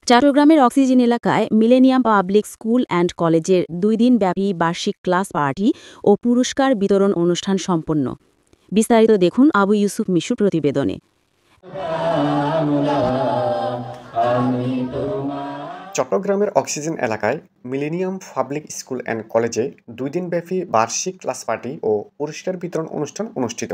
চট্টগ্রামের অক্সিজেন এলাকায় millennium public school and কলেজের 2 দিনব্যাপী বার্ষিক ক্লাস পার্টি ও পুরস্কার বিতরণ অনুষ্ঠান সম্পন্ন। বিস্তারিত দেখুন আবু ইউসুফ মিশুর প্রতিবেদনে। চট্টগ্রামের অক্সিজেন এলাকায় মিলেনিয়াম পাবলিক স্কুল অ্যান্ড কলেজে 2 দিনব্যাপী বার্ষিক ক্লাস পার্টি ও পুরস্কার বিতরণ অনুষ্ঠান অনুষ্ঠিত।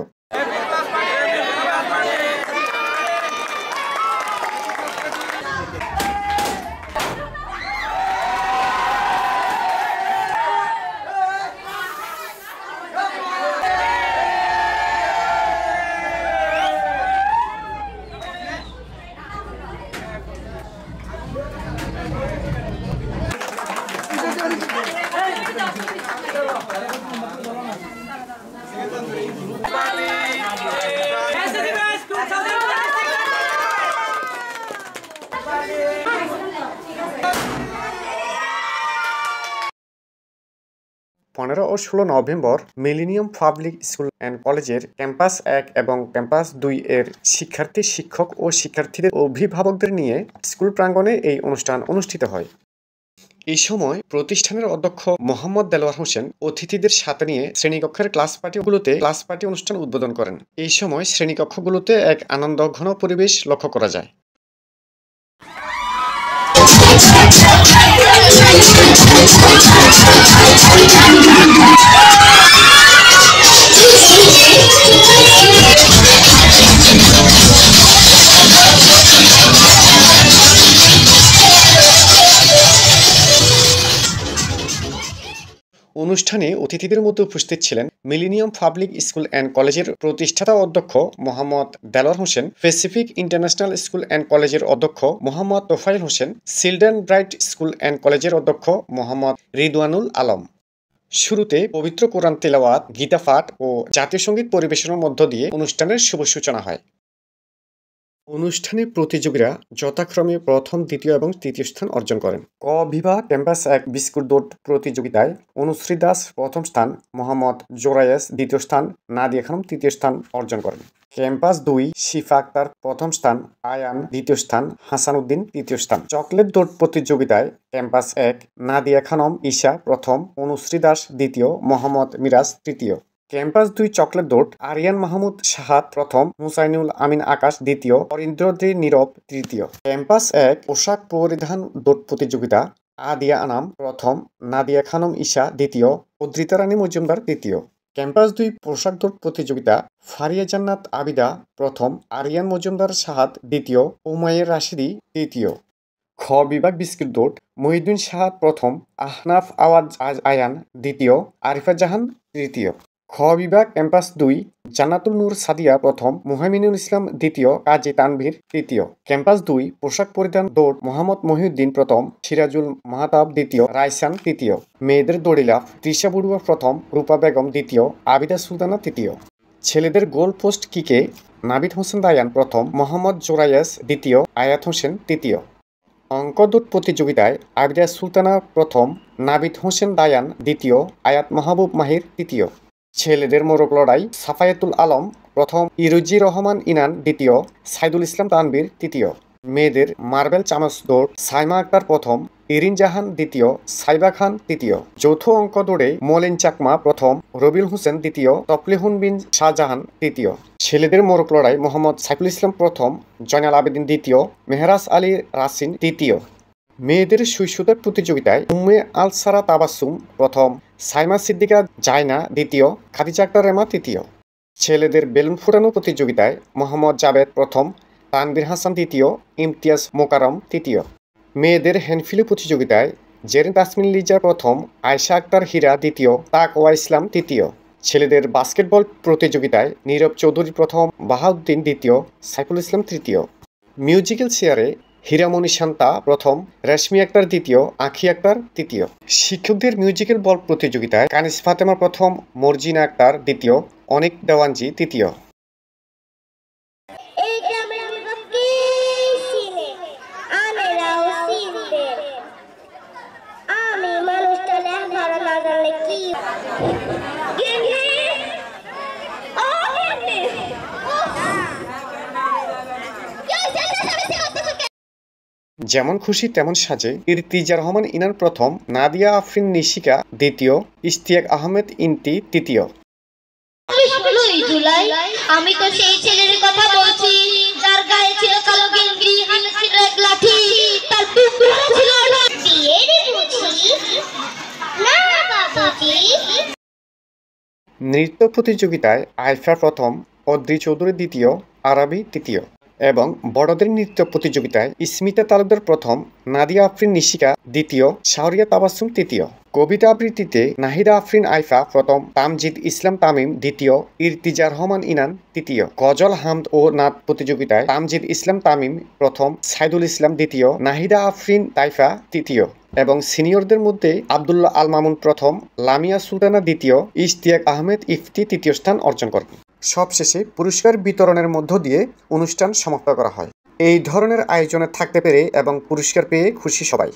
15 ও 16 November millennium public school and কলেজের ক্যাম্পাস 1 এবং ক্যাম্পাস 2 এর শিক্ষার্থী, শিক্ষক ও শিক্ষার্থীদের অভিভাবকদের নিয়ে স্কুল প্রাঙ্গণে এই অনুষ্ঠান অনুষ্ঠিত হয়। এই সময় প্রতিষ্ঠানের অধ্যক্ষ মোহাম্মদ দেলোয়ার হোসেন অতিথিদের সাথে নিয়ে শ্রেণীকক্ষের ক্লাস পার্টি অনুষ্ঠান উদ্বোধন করেন। এই সময় শ্রেণীকক্ষগুলোতে এক আনন্দঘন পরিবেশ লক্ষ্য করা যায়। অনুষ্ঠানে অতিথিদের মধ্যে উপস্থিত ছিলেন মিলেনিয়াম পাবলিক স্কুল অ্যান্ড কলেজের প্রতিষ্ঠাতা অধ্যক্ষ Mohammad Delwar Hossain, Pacific international school and কলেজের অধ্যক্ষ Mohammad Tofail Hossain, children bright school and কলেজের অধ্যক্ষ মোহাম্মদ রিদওয়ানুল আলম। শুরুতে পবিত্র কোরআন তেলাওয়াত, গীতা পাঠ ও জাতীয় সঙ্গীত পরিবেশনের মধ্য দিয়ে অনুষ্ঠানের শুভ সূচনা হয়। অনুষ্ঠানে প্রতিযোগীরা যথাক্রমে প্রথম, দ্বিতীয় এবং তৃতীয় স্থান অর্জন করেন। ক বিভাগ ক্যাম্পাস 1 বিস্কুট দৌড় প্রতিযোগিতায় অনুশ্রী দাস প্রথম স্থান, মোহাম্মদ জোরায়েস দ্বিতীয় স্থান, নাদিয়া খানম তৃতীয় স্থান অর্জন করেন। ক্যাম্পাস 2 শিফা আক্তার প্রথম স্থান, আয়ান দ্বিতীয় স্থান, হাসান উদ্দিন তৃতীয় স্থান। চকলেট দৌড় প্রতিযোগিতায় ক্যাম্পাস 1 নাদিয়া খানম ঈশা প্রথম, অনুশ্রী দাস দ্বিতীয়, মোহাম্মদ মিরাজ তৃতীয়। ক্যাম্পাস 2 চকলেট দৌড় আরিয়ান মাহমুদ শাহাদ প্রথম, হুসাইনুল আমিন আকাশ দ্বিতীয়, অরিন্দ্রদ্রি নীরব তৃতীয়। ক্যাম্পাস 1 পোশাক পরিধান দৌড় প্রতিযোগিতা আদিয়া আনাম প্রথম, নাদিয়া খানম ঈশা দ্বিতীয়, উদ্রিতা রানী মজুমদার তৃতীয়। ক্যাম্পাস 2 পোশাক দৌড় প্রতিযোগিতা ফারিয়া জান্নাত আবিদা প্রথম, আরিয়ান মজুমদার শাহাদ দ্বিতীয়, উমাইয়ের রাশিদি তৃতীয়। খ বিভাগ বিস্কুট দৌড় মহিউদ্দিন শাহাদ প্রথম, আহনাফ আওয়াজ আয়ান দ্বিতীয়, আরিফা জাহান তৃতীয়। খ বিভাগ ক্যাম্পাস 2 জান্নাতুল নূর সাদিয়া প্রথম, মুহাইমিনুল ইসলাম দ্বিতীয়, কাজী তানভীর তৃতীয়। ক্যাম্পাস 2 পোশাক পরিধান দৌড় মোহাম্মদ মহিউদ্দিন প্রথম, সিরাজুল মাহতাব দ্বিতীয়, রাইসান তৃতীয়। মেয়েদের দড়িলাফ তৃষা বড়ুয়া প্রথম, রূপা বেগম দ্বিতীয়, আবিদা সুলতানা তৃতীয়। ছেলেদের গোল পোস্ট কিকে নাবিদ হোসেন দায়ান প্রথম, মোহাম্মদ জোরায়েস দ্বিতীয়, আয়াত হোসেন তৃতীয়। অঙ্ক দৌড় প্রতিযোগিতায় আবিদা সুলতানা প্রথম, নাবিদ হোসেন দায়ান দ্বিতীয়, আয়াত মাহবুব মাহির তৃতীয়। ছেলেদের মোরগ লড়াই সাফায়াতুল আলম প্রথম, ইরুজি রহমান ইনান দ্বিতীয়, সাইদুল ইসলাম তানবীর তৃতীয়। মেয়েদের মার্বেল চামচ দৌড় সাইমা আক্তার প্রথম, ইরিন জাহান দ্বিতীয়, সাইবা খান তৃতীয়। যৌথ অঙ্ক দৌড়ে মলিন চাকমা প্রথম, রবিউল হোসেন দ্বিতীয়, তফলিহুন বিন শাহজাহান তৃতীয়। ছেলেদের মোরগ লড়াই মোহাম্মদ সাইফুল ইসলাম প্রথম, জয়নাল আবেদিন দ্বিতীয়, মেহরাজ আলী রাসিন তৃতীয়। মেয়েদের সুইসুতার প্রতিযোগিতায় উম্মে আল সারা তাবাসুম প্রথম, সাইমা সিদ্দিকা জাইনা দ্বিতীয়, খাদিজা আক্তার রেমা তৃতীয়। ছেলেদের বেলুন ফুটানো প্রতিযোগিতায় মোহাম্মদ জাবেদ প্রথম, তানবীর হাসান দ্বিতীয়, ইমতিয়াজ মোকারম তৃতীয়। মেয়েদের হ্যান্ডফিলি প্রতিযোগিতায় জেরিন তাসমিন লিজা প্রথম, আয়শা আক্তার হীরা দ্বিতীয়, তাকওয়া ইসলাম তৃতীয়। ছেলেদের বাস্কেটবল প্রতিযোগিতায় নীরব চৌধুরী প্রথম, বাহাউদ্দিন দ্বিতীয়, সাইফুল ইসলাম তৃতীয়। মিউজিক্যাল চেয়ারে হীরামণি শান্তা প্রথম, রেশমি আক্তার দ্বিতীয়, আখি আক্তার তৃতীয়। শিক্ষকদের মিউজিক্যাল বল প্রতিযোগিতায় কানিস ফাতেমা প্রথম, মর্জিনা আক্তার দ্বিতীয়, অনিক দেওয়ানজি তৃতীয়। যেমন খুশি তেমন সাজে ইরতিজা রহমান ইনান প্রথম, নাদিয়া আফরিন নিশিকা দ্বিতীয়, ইশতিয়াক আহমেদ ইন্তি তৃতীয়। 16ই জুলাই আমি তো সেই ছেলের কথা বলছি যার গায়ে ছিল কালো গেঞ্জি, হাতে ছিল এক লাঠি, তার টুকরো ছিল না। বিয়ের বুঝি না বাবুজি। নৃত্য প্রতিযোগিতায় আইফা প্রথম, অদ্রি চৌধুরী দ্বিতীয়, আরাবি তৃতীয়। এবং বড়দের নৃত্য প্রতিযোগিতায় স্মিতা তালুকদার প্রথম, নাদিয়া আফরিন নিশিকা দ্বিতীয়, শাহরিয়া তাবাসসুম তৃতীয়। কবিতা আবৃত্তিতে নাহিদা আফরিন আইফা প্রথম, তামজিদ ইসলাম তামিম দ্বিতীয়, ইরতিজা রহমান ইনান তৃতীয়। গজল হামদ ও নাত প্রতিযোগিতায় তামজিদ ইসলাম তামিম প্রথম, সাইদুল ইসলাম দ্বিতীয়, নাহিদা আফরিন তাইফা তৃতীয়। এবং সিনিয়রদের মধ্যে আব্দুল্লাহ আল মামুন প্রথম, লামিয়া সুলতানা দ্বিতীয়, ইশতিয়াক আহমেদ ইফতি তৃতীয় স্থান অর্জন করেন। সবশেষে পুরস্কার বিতরণের মধ্য দিয়ে অনুষ্ঠান সমাপ্ত করা হয়। এই ধরনের আয়োজনে থাকতে পেরে এবং পুরস্কার পেয়ে খুশি সবাই।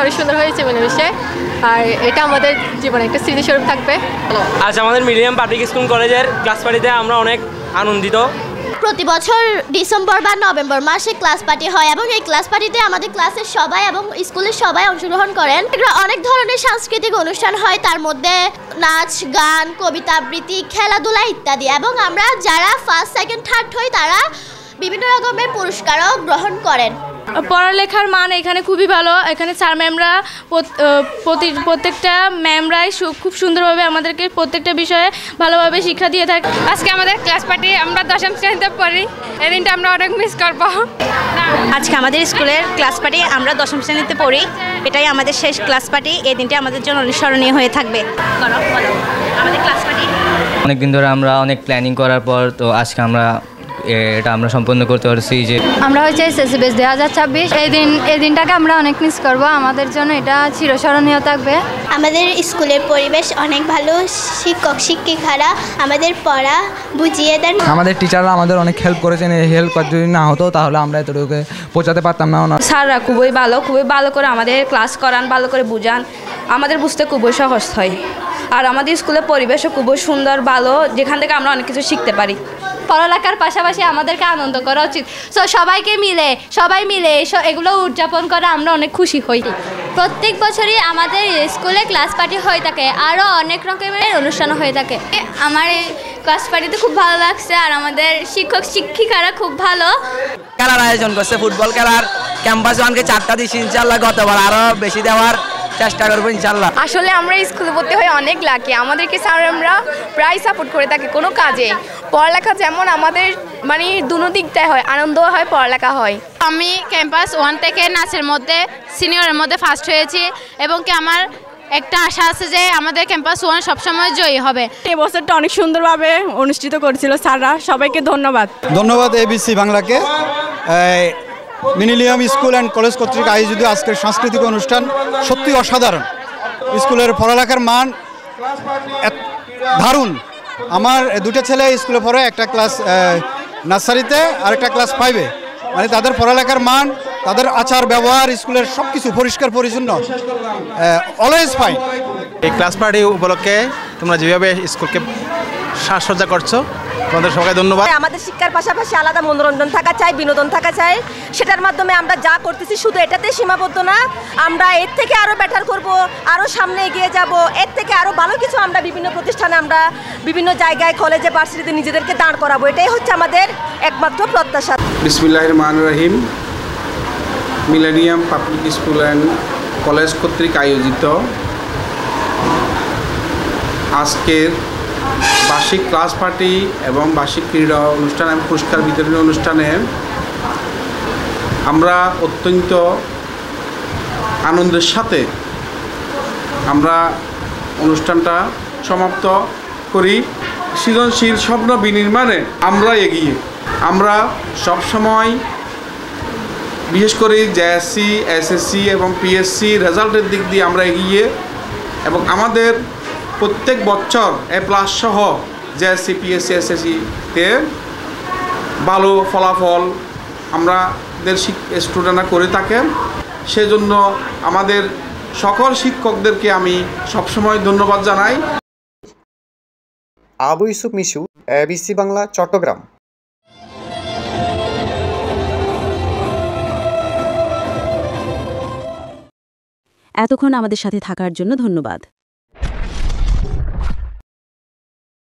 অনেক সুন্দর হয়েছে মিলেমিশে, আর এটা আমাদের জীবনে একটা স্মৃতিস্বরূপ থাকবে। আজ আমাদের মিলেনিয়াম পাবলিক স্কুল কলেজের ক্লাস পার্টিতে আমরা অনেক আনন্দিত। প্রতি বছর ডিসেম্বর বা নভেম্বর মাসে ক্লাস পার্টি হয় এবং এই ক্লাস পার্টিতে আমাদের ক্লাসের সবাই এবং স্কুলের সবাই অংশগ্রহণ করেন। অনেক ধরনের সাংস্কৃতিক অনুষ্ঠান হয়, তার মধ্যে নাচ, গান, কবিতা আবৃত্তি, খেলাধুলা ইত্যাদি। এবং আমরা যারা ফার্স্ট, সেকেন্ড, থার্ড হই তারা বিভিন্ন রকমের পুরস্কারও গ্রহণ করেন। পড়ালেখার মান এখানে খুবই ভালো। এখানে স্যার ম্যামরা প্রত্যেকটা ম্যামরাই খুব সুন্দরভাবে আমাদেরকে প্রত্যেকটা বিষয়ে ভালোভাবে শিক্ষা দিয়ে থাকে। আজকে আমাদের ক্লাস পার্টি, আমরা 10ম শ্রেণীতে পড়ি, এই দিনটা আমরা অনেক মিস করব। আজকে আমাদের স্কুলের ক্লাস পার্টি, আমরা 10ম শ্রেণীতে পড়ি, এটাই আমাদের শেষ ক্লাস পার্টি। এই দিনটা আমাদের জন্য স্মরণীয় হয়ে থাকবে। আমাদের ক্লাস পার্টি অনেকদিন ধরে আমরা অনেক প্ল্যানিং করার পর তো আজকে এটা আমরা সম্পন্ন করতে পারছি। যে আমরা হচ্ছে এসএসসি 2026, এই দিনটাকে আমরা অনেক মিস করব। আমাদের জন্য এটা চিরস্মরণীয় থাকবে। আমাদের স্কুলের পরিবেশ অনেক ভালো, শিক্ষক শিক্ষিকারা আমাদের পড়া বুঝিয়ে দেন। আমাদের টিচাররা আমাদের অনেক হেল্প করেছেন। এই হেল্প যদি না হতো তাহলে আমরা এতটুকু পৌঁছাতে পারতাম না। স্যাররা খুবই ভালো করে আমাদের ক্লাস করান, ভালো করে বুঝান, আমাদের বুঝতে খুবই সহজ হয়। আর আমাদের স্কুলের পরিবেশও খুবই সুন্দর, ভালো, যেখান থেকে আমরা অনেক কিছু শিখতে পারি। পড়ালেখার পাশাপাশি আমাদেরকে আনন্দ করা উচিত। সবাই মিলে এগুলো উদযাপন করে আমরা অনেক খুশি হই। প্রত্যেক বছরই আমাদের স্কুলে ক্লাস পার্টি হয়ে থাকে, আরও অনেক রকমের অনুষ্ঠান হয়ে থাকে। আমার এই ক্লাস পার্টিতে খুব ভালো লাগছে, আর আমাদের শিক্ষক শিক্ষিকারা খুব ভালো। খেলার আয়োজন করছে, ফুটবল খেলার ক্যাম্পাস ওয়ানকে 4টা দিচ্ছি, ইনশাল্লাহ গতবার আরও বেশি দেওয়ার চেষ্টা করবো ইনশাল্লাহ। আসলে আমরা স্কুলে ভর্তি হয়ে অনেক লাকি। আমাদেরকে স্যাররা প্রায় সাপোর্ট করে থাকে কোনো কাজে। পড়ালেখা যেমন আমাদের মানে দুনো দিকটাই হয়, আনন্দও হয়, পড়ালেখা হয়। আমি ক্যাম্পাস 1 থেকে নাচের মধ্যে সিনিয়রের মধ্যে ফার্স্ট হয়েছি এবং কি আমার একটা আশা আছে যে আমাদের ক্যাম্পাস 1 সবসময় জয়ী হবে। এই বছরটা অনেক সুন্দরভাবে অনুষ্ঠিত করেছিল স্যাররা, সবাইকে ধন্যবাদ এবিসি বাংলাকে। মিলেনিয়াম স্কুল অ্যান্ড কলেজ কর্তৃক আয়োজিত আজকের সাংস্কৃতিক অনুষ্ঠান সত্যি অসাধারণ। স্কুলের পড়ালেখার মান দারুণ। আমার দুটো ছেলে স্কুলে পড়ে, একটা ক্লাস নার্সারিতে আর একটা ক্লাস 5-এ। মানে তাদের পড়ালেখার মান, তাদের আচার ব্যবহার, স্কুলের সব কিছু পরিষ্কার পরিচ্ছন্ন, অলওয়েজ ফাইন। এই ক্লাস পার্টি উপলক্ষে তোমরা যেভাবে স্কুলকে সাজসজ্জা করছো, তোমাদের সবাইকে ধন্যবাদ। আমাদের শিক্ষার পাশাপাশি আলাদা মনোরঞ্জন থাকা চাই, বিনোদন থাকা চাই। সেটার মাধ্যমে আমরা যা করতেছি শুধু এটাতে সীমাবদ্ধ না, আমরা এর থেকে আরও বেটার করব, আরও সামনে এগিয়ে যাব, এর থেকে আরও ভালো কিছু আমরা বিভিন্ন প্রতিষ্ঠানে, আমরা বিভিন্ন জায়গায়, কলেজে, ভার্সিটিতে নিজেদেরকে দাঁড় করাবো। এটাই হচ্ছে আমাদের একমাত্র প্রত্যাশা। বিসমিল্লাহির রহমানির রহিম। Millennium public school and college কর্তৃক আয়োজিত আজকের বার্ষিক ক্লাস পার্টি এবং বার্ষিক ক্রীড়া অনুষ্ঠান এবং পুরস্কার বিতরণী অনুষ্ঠানে আমরা অত্যন্ত আনন্দের সাথে আমরা অনুষ্ঠানটা সমাপ্ত করি। সৃজনশীল স্বপ্ন বিনির্মাণে আমরা এগিয়ে, আমরা সবসময় বিশেষ করে জেএসসি, এসএসসি এবং পিএসসি রেজাল্টের দিক দিয়ে আমরা এগিয়ে এবং আমাদের প্রত্যেক বছর A+ সহ জেএসসি, পিএসসি, এসএসসিতে ভালো ফলাফল আমাদের স্টুডেন্টরা করে থাকে। সেজন্য আমাদের সকল শিক্ষকদেরকে আমি সবসময় ধন্যবাদ জানাই। আবু ইউসুফ মিশু, ABC বাংলা, চট্টগ্রাম। এতক্ষণ আমাদের সাথে থাকার জন্য ধন্যবাদ।